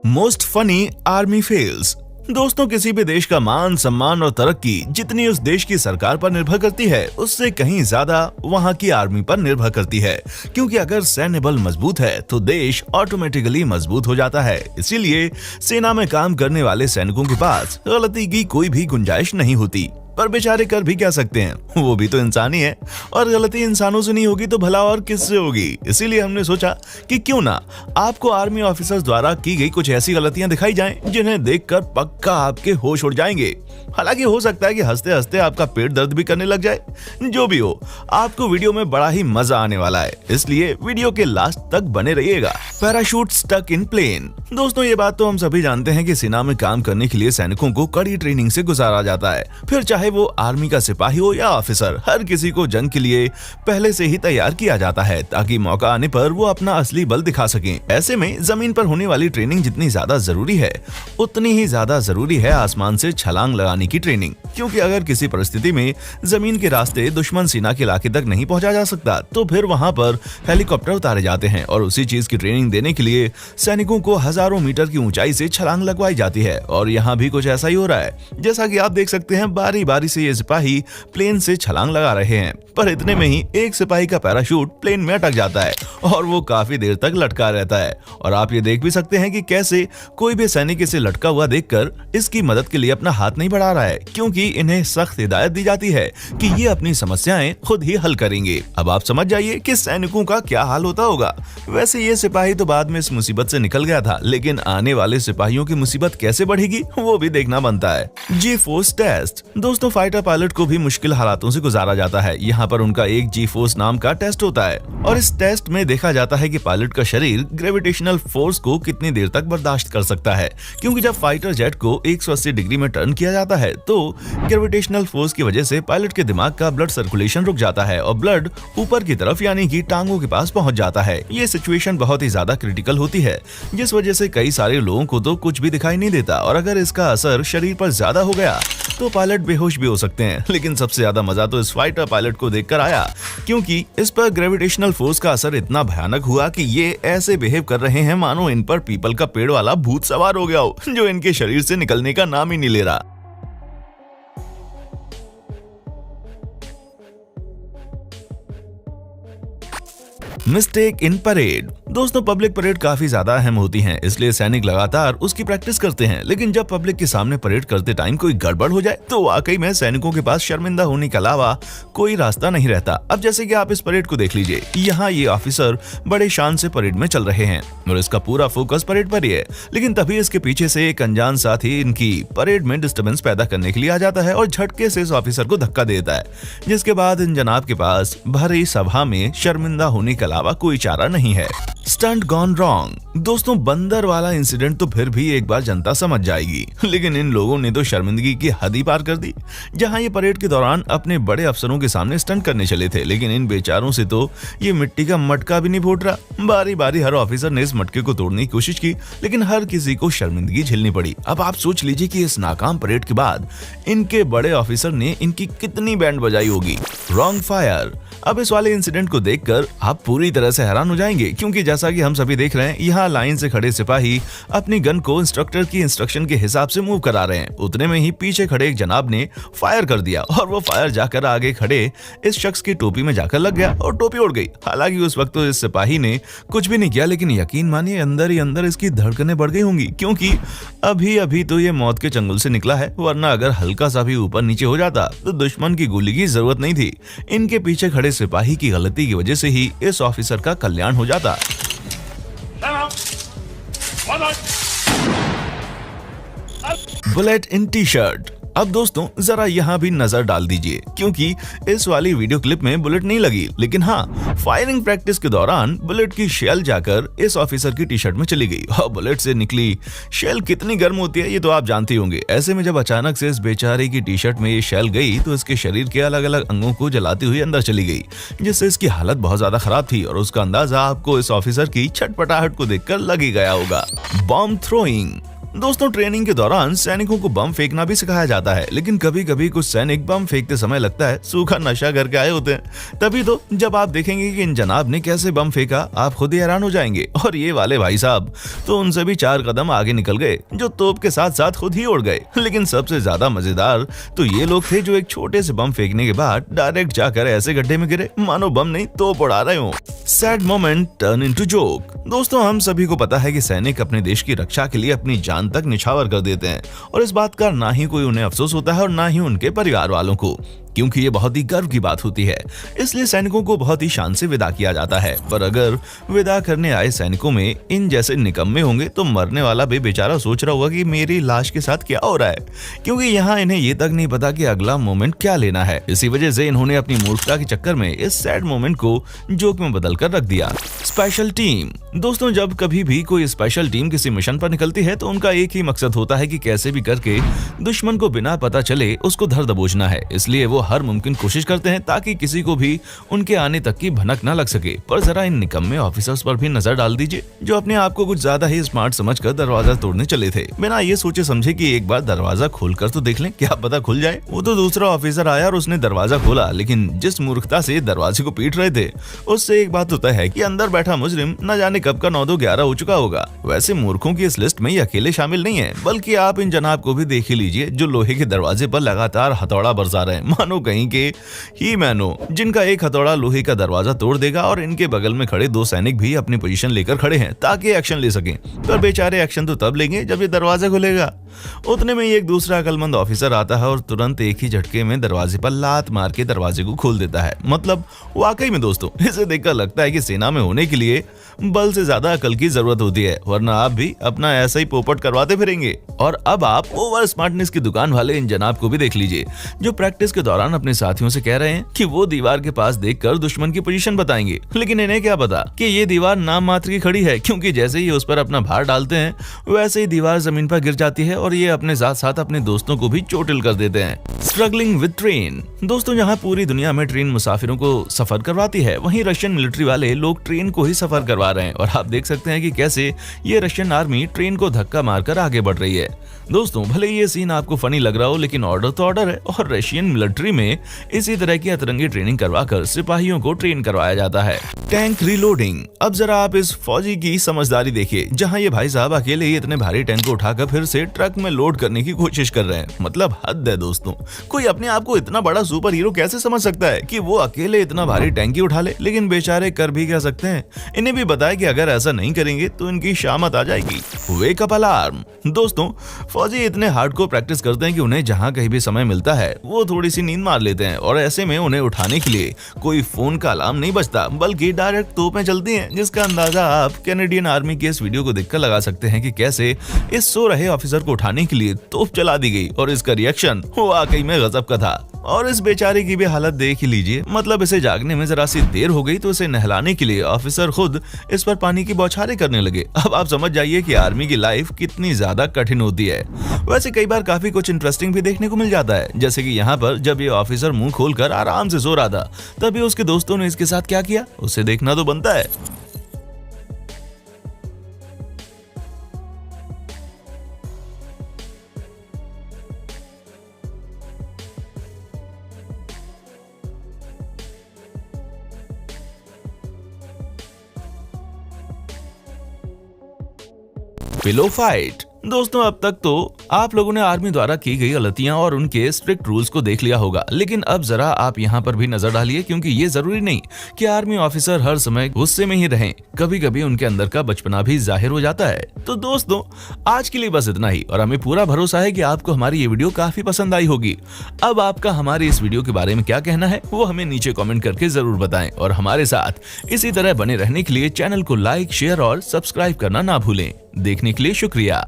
Most funny army fails. दोस्तों, किसी भी देश का मान, सम्मान और तरक्की जितनी उस देश की सरकार पर निर्भर करती है, उससे कहीं ज्यादा वहां की आर्मी पर निर्भर करती है। क्योंकि अगर सैन्य बल मजबूत है तो देश ऑटोमेटिकली मजबूत हो जाता है। इसीलिए सेना में काम करने वाले सैनिकों के पास गलती की कोई भी गुंजाइश नहीं होती। पर बेचारे कर भी क्या सकते हैं, वो भी तो इंसान ही है, और गलती इंसानों से नहीं होगी तो भला और किससे होगी। इसीलिए हमने सोचा कि क्यों ना आपको आर्मी ऑफिसर्स द्वारा की गई कुछ ऐसी गलतियां दिखाई जाएं जिन्हें देखकर पक्का आपके होश उड़ जाएंगे। हालांकि हो सकता है कि हंसते हंसते आपका पेट दर्द भी करने लग जाए। जो भी हो, आपको वीडियो में बड़ा ही मजा आने वाला है, इसलिए वीडियो के लास्ट तक बने रहिएगा। Parachute stuck in plane. दोस्तों, ये बात तो हम सभी जानते हैं कि सेना में काम करने के लिए सैनिकों को कड़ी ट्रेनिंग से गुजारा जाता है। फिर चाहे वो आर्मी का सिपाही हो या ऑफिसर, हर किसी को जंग के लिए पहले से ही तैयार किया जाता है ताकि मौका आने पर वो अपना असली बल दिखा सकें। ऐसे में जमीन पर होने वाली ट्रेनिंग जितनी ज्यादा जरूरी है, उतनी ही ज्यादा जरूरी है आसमान से छलांग लगाने की ट्रेनिंग। क्योंकि अगर किसी परिस्थिति में जमीन के रास्ते दुश्मन सेना के इलाके तक नहीं पहुंचा जा सकता, तो फिर वहां पर हेलीकॉप्टर उतारे जाते हैं और उसी चीज की ट्रेनिंग देने के लिए सैनिकों को हजारों मीटर की ऊंचाई से छलांग लगवाई जाती है। और यहाँ भी कुछ ऐसा ही हो रहा है। जैसा कि आप देख सकते हैं, बारी बारी से ये सिपाही प्लेन से छलांग लगा रहे हैं। पर इतने में ही एक सिपाही का पैराशूट प्लेन में अटक जाता है और वो काफी देर तक लटका रहता है। और आप ये देख भी सकते हैं कि कैसे कोई भी सैनिक इसे लटका हुआ देखकर इसकी मदद के लिए अपना हाथ नहीं बढ़ा रहा है, क्योंकि इन्हें सख्त हिदायत दी जाती है कि ये अपनी समस्याएं खुद ही हल करेंगे। अब आप समझ जाइए कि सैनिकों का क्या हाल होता होगा। वैसे ये सिपाही तो बाद में इस मुसीबत से निकल गया था, लेकिन आने वाले सिपाहियों की मुसीबत कैसे बढ़ेगी वो भी देखना बनता है। जी फोर्स टेस्ट। दोस्तों, फाइटर पायलट को भी मुश्किल हालातों से गुजारा जाता है। यहाँ पर उनका एक जी फोर्स नाम का टेस्ट होता है और इस टेस्ट में देखा जाता है कि पायलट का शरीर ग्रेविटेशनल फोर्स को कितनी देर तक बर्दाश्त कर सकता है। क्योंकि जब फाइटर जेट को 180 डिग्री में टर्न किया जाता है तो ग्रेविटेशनल फोर्स की वजह से पायलट के दिमाग का ब्लड सर्कुलेशन रुक जाता है और ब्लड ऊपर की तरफ यानी कि टांगों के पास पहुंच जाता है। ये सिचुएशन बहुत ही ज्यादा क्रिटिकल होती है, जिस वजह से कई सारे लोगों को तो कुछ भी दिखाई नहीं देता और अगर इसका असर शरीर पर ज्यादा हो गया तो पायलट बेहोश भी हो सकते हैं। लेकिन सबसे ज्यादा मजा तो इस फाइटर पायलट को देखकर आया, क्योंकि इस पर ग्रेविटेशनल फोर्स का असर इतना भयानक हुआ कि ये ऐसे बिहेव कर रहे हैं मानो इन पर पीपल का पेड़ वाला भूत सवार हो गया हो, जो इनके शरीर से निकलने का नाम ही नहीं ले रहा। Mistake in parade. दोस्तों, पब्लिक परेड काफी ज्यादा अहम होती हैं, इसलिए सैनिक लगातार उसकी प्रैक्टिस करते हैं। लेकिन जब पब्लिक के सामने परेड करते टाइम कोई गड़बड़ हो जाए तो वाकई में सैनिकों के पास शर्मिंदा होने के अलावा कोई रास्ता नहीं रहता। अब जैसे कि आप इस परेड को देख लीजिए, यहाँ ये ऑफिसर बड़े शान से परेड में चल रहे हैं और इसका पूरा फोकस परेड पर ही है। लेकिन तभी इसके पीछे से एक अनजान साथी इनकी परेड में डिस्टर्बेंस पैदा करने के लिए आ जाता है और झटके से इस ऑफिसर को धक्का दे देता है, जिसके बाद इन जनाब के पास भरी सभा में शर्मिंदा होने के अलावा कोई चारा नहीं है। Stunt gone wrong. दोस्तों, बंदर वाला इंसिडेंट तो फिर भी एक बार जनता समझ जाएगी, लेकिन इन लोगों ने तो शर्मिंदगी की हद ही पार कर दी। जहां ये परेड के दौरान अपने बड़े अफसरों के सामने स्टंट करने चले थे, लेकिन इन बेचारों से तो ये मिट्टी का मटका भी नहीं फूट रहा। बारी बारी हर ऑफिसर ने इस मटके को तोड़ने की कोशिश की, लेकिन हर किसी को शर्मिंदगी झेलनी पड़ी। अब आप सोच लीजिए कि इस नाकाम परेड के बाद इनके बड़े ऑफिसर ने इनकी कितनी बैंड बजाई होगी। Wrong fire. अब इस वाले इंसिडेंट को देखकर आप पूरी तरह से हैरान हो जाएंगे, क्योंकि जैसा कि हम सभी देख रहे हैं, यहाँ लाइन से खड़े सिपाही अपनी गन को इंस्ट्रक्टर की इंस्ट्रक्शन के हिसाब से मूव करा रहे हैं। उतने में ही पीछे खड़े एक जनाब ने फायर कर दिया और वो फायर जाकर आगे खड़े इस शख्स की टोपी में जाकर लग गया और टोपी उड़ गई। हालांकि उस वक्त तो इस सिपाही ने कुछ भी नहीं किया, लेकिन यकीन मानिए अंदर ही अंदर इसकी धड़कनें बढ़ गई होंगी, क्योंकि अभी अभी तो ये मौत के चंगुल से निकला है, वरना अगर हल्का सा भी ऊपर नीचे हो जाता तो दुश्मन की गोली की जरूरत नहीं थी। इनके पीछे खड़े सिपाही की गलती की वजह से ही इस ऑफिसर का कल्याण हो जाता। Bullet in T shirt. अब दोस्तों, जरा यहाँ भी नजर डाल दीजिए, क्योंकि इस वाली वीडियो क्लिप में बुलेट नहीं लगी, लेकिन हाँ, फायरिंग प्रैक्टिस के दौरान बुलेट की शेल जाकर इस ऑफिसर की टी शर्ट में चली गई। और बुलेट से निकली शेल कितनी गर्म होती है ये तो आप जानते होंगे। ऐसे में जब अचानक से इस बेचारे की टी शर्ट में ये शेल गई तो इसके शरीर के अलग अलग अंगों को जलाती हुई अंदर चली गई, जिससे इसकी हालत बहुत ज्यादा खराब थी और उसका अंदाजा आपको इस ऑफिसर की छटपटाहट को देखकर लग ही गया होगा। Bomb throwing. दोस्तों ट्रेनिंग के दौरान सैनिकों को बम फेंकना भी सिखाया जाता है, लेकिन कभी कभी कुछ सैनिक बम फेंकते समय लगता है सूखा नशा करके आए होते हैं। तभी तो जब आप देखेंगे कि इन जनाब ने कैसे बम फेंका, आप खुद ही हैरान हो जाएंगे। और ये वाले भाई साहब तो उनसे भी 4 कदम आगे निकल गए, जो तोप के साथ साथ खुद ही उड़ गए। लेकिन सबसे ज्यादा मजेदार तो ये लोग थे जो एक छोटे से बम फेंकने के बाद डायरेक्ट जाकर ऐसे गड्ढे में गिरे मानो बम नहीं तोप उड़ा रहे हो। Sad moment turn into joke. दोस्तों हम सभी को पता है कि सैनिक अपने देश की रक्षा के लिए अपनी जान तक निछावर कर देते हैं, और इस बात का ना ही कोई उन्हें अफसोस होता है और ना ही उनके परिवार वालों को, क्योंकि ये बहुत ही गर्व की बात होती है। इसलिए सैनिकों को बहुत ही शान से विदा किया जाता है। पर अगर विदा करने आए सैनिकों में इन जैसे निकम्मे होंगे तो मरने वाला भी बेचारा सोच रहा होगा कि मेरी लाश के साथ क्या हो रहा है, क्योंकि यहाँ इन्हें ये तक नहीं पता कि अगला मोमेंट क्या लेना है। इसी वजह से इन्होंने अपनी मूर्खता के चक्कर में इस सैड मोमेंट को जोक में बदल कर रख दिया। Special team. दोस्तों जब कभी भी कोई स्पेशल टीम किसी मिशन पर निकलती है तो उनका एक ही मकसद होता है कि कैसे भी करके दुश्मन को बिना पता चले उसको धर दबोचना है। इसलिए वो हर मुमकिन कोशिश करते हैं ताकि किसी को भी उनके आने तक की भनक न लग सके। पर जरा इन निकम्मे ऑफिसर्स पर भी नजर डाल दीजिए, जो अपने आप को कुछ ज्यादा ही स्मार्ट समझकर दरवाजा तोड़ने चले थे, बिना ये सोचे समझे कि एक बार दरवाजा खोलकर तो देख लें, क्या पता खुल जाए। वो तो दूसरा ऑफिसर आया और उसने दरवाजा खोला, लेकिन जिस मूर्खता से दरवाजे को पीट रहे थे उससे एक बात तो तय है कि अंदर बैठा मुजरिम न जाने कब का 9-11 हो चुका होगा। वैसे मूर्खों की इस लिस्ट में ये अकेले शामिल नहीं है, बल्कि आप इन जनाब को भी देख ही लीजिए जो लोहे के दरवाजे पर लगातार हथौड़ा बरसा रहे हैं, मानो कहीं के ही मैनो, जिनका एक हथौड़ा लोहे का दरवाजा तोड़ देगा। और इनके बगल में खड़े 2 सैनिक भी अपनी पोजीशन लेकर खड़े हैं ताकि एक्शन ले सकें, पर बेचारे एक्शन तो तब लेंगे जब ये दरवाजा खुलेगा। उतने में एक दूसरा अकलमंद ऑफिसर आता है और तुरंत एक ही झटके में दरवाजे पर लात मार के दरवाजे को खोल देता है। मतलब वाकई में दोस्तों इसे देखकर लगता है कि सेना में होने के लिए बल से ज्यादा अकल की जरूरत होती है, वरना आप भी अपना ऐसा ही पोपट करवाते फिरेंगे। और अब आप ओवर स्मार्टनेस की दुकान वाले इन जनाब को भी देख लीजिए, जो प्रैक्टिस के दौरान अपने साथियों से कह रहे हैं कि वो दीवार के पास देखकर दुश्मन की पोजीशन बताएंगे, लेकिन इन्हें क्या पता कि ये दीवार नाम मात्र की खड़ी है, क्योंकि जैसे ही उस पर अपना भार डालते हैं वैसे ही दीवार जमीन पर गिर जाती है और ये अपने साथ साथ अपने दोस्तों को भी चोटिल कर देते हैं। Struggling with train. दोस्तों यहाँ पूरी दुनिया में ट्रेन मुसाफिरों को सफर करवाती है, वहीं रशियन मिलिट्री वाले लोग ट्रेन को ही सफर करवा रहे हैं। और आप देख सकते हैं कि कैसे ये रशियन आर्मी ट्रेन को धक्का मारकर आगे बढ़ रही है। दोस्तों भले ये सीन आपको फनी लग रहा हो, लेकिन ऑर्डर तो ऑर्डर है, और रशियन मिलिट्री में इसी तरह की अतरंगी ट्रेनिंग करवाकर सिपाहियों को ट्रेन करवाया जाता है। Tank reloading. अब जरा आप इस फौजी की समझदारी देखिए, जहां ये भाई साहब अकेले ही इतने भारी टैंक को उठाकर फिर से ट्रक में लोड करने की कोशिश कर रहे हैं। मतलब हद है दोस्तों, कोई अपने आप को इतना बड़ा सुपर हीरो कैसे समझ सकता है कि वो अकेले इतना भारी टैंक ही उठा ले। लेकिन बेचारे कर भी क्या सकते हैं, इन्हें भी बताया कि अगर ऐसा नहीं करेंगे तो इनकी शामत आ जाएगी। Wake up alarm. दोस्तों फौजी इतने हार्डकोर प्रैक्टिस करते हैं कि उन्हें जहां कहीं भी समय मिलता है वो थोड़ी सी नींद मार लेते हैं, और ऐसे में उन्हें उठाने के लिए कोई फोन का अलार्म नहीं बजता, बल्कि डायरेक्ट तोपें चलती हैं, जिसका अंदाजा आप कैनेडियन आर्मी के इस वीडियो को देखकर लगा सकते हैं कि कैसे इस सो रहे ऑफिसर को उठाने के लिए तोप चला दी गई, और इसका रिएक्शन वाकई में गजब का था। और इस बेचारे की भी हालत देख ही लीजिए, मतलब इसे जागने में जरा सी देर हो गई तो इसे नहलाने के लिए ऑफिसर खुद इस पर पानी की बौछारें करने लगे। अब आप समझ जाइए कि आर्मी की लाइफ कितनी ज्यादा कठिन होती है। वैसे कई बार काफी कुछ इंटरेस्टिंग भी देखने को मिल जाता है, जैसे कि यहाँ पर जब ये ऑफिसर मुंह खोलकर आराम से सो रहा था, तभी उसके दोस्तों ने इसके साथ क्या किया उसे देखना तो बनता है। Pillow fight. दोस्तों अब तक तो आप लोगों ने आर्मी द्वारा की गई गलतियां और उनके स्ट्रिक्ट रूल्स को देख लिया होगा, लेकिन अब जरा आप यहाँ पर भी नजर डालिए, क्योंकि ये जरूरी नहीं कि आर्मी ऑफिसर हर समय गुस्से में ही रहें, कभी कभी उनके अंदर का बचपना भी जाहिर हो जाता है। तो दोस्तों आज के लिए बस इतना ही, और हमें पूरा भरोसा है कि आपको हमारी ये वीडियो काफी पसंद आई होगी। अब आपका हमारी इस वीडियो के बारे में क्या कहना है वो हमें नीचे कॉमेंट करके जरूर बताएं, और हमारे साथ इसी तरह बने रहने के लिए चैनल को लाइक, शेयर और सब्सक्राइब करना ना भूलें। देखने के लिए शुक्रिया।